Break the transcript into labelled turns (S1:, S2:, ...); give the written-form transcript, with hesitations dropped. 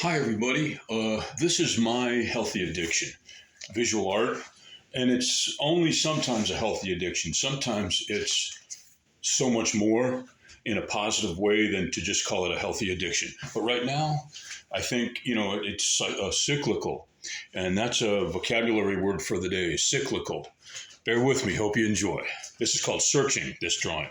S1: Hi, everybody. This is my healthy addiction, visual art, and it's only sometimes a healthy addiction. Sometimes it's so much more in a positive way than to just call it a healthy addiction. But right now, I think, it's cyclical, and that's a vocabulary word for the day, cyclical. Bear with me. Hope you enjoy. This is called Searching, this drawing.